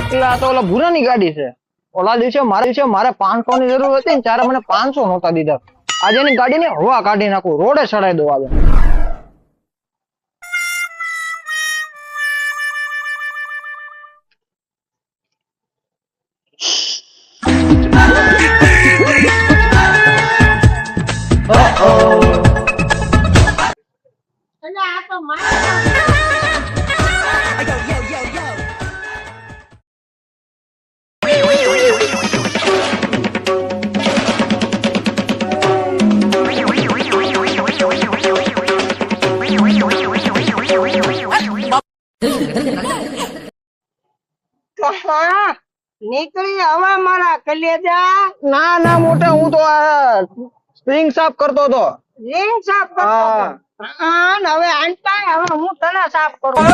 એટલે આ તો ઓલા ભૂરાની ગાડી છે. ઓલા દિવસે મારે 500 ની જરૂર હતી ને ત્યારે મને 500 નહોતા દીધા. આજે એની ગાડીની હવા કાઢી નાખું, રોડે ચડાઈ દો આજે. એટલે આ તો મારે નીકળી હવા મારા કલેજા. ના ના મોટા, હું તો આ સ્પ્રિંગ સાફ કરતો હતો. રિંગ સાફ કરતો હા. હતો. હવે આંટા હવે હું તને સાફ કરું.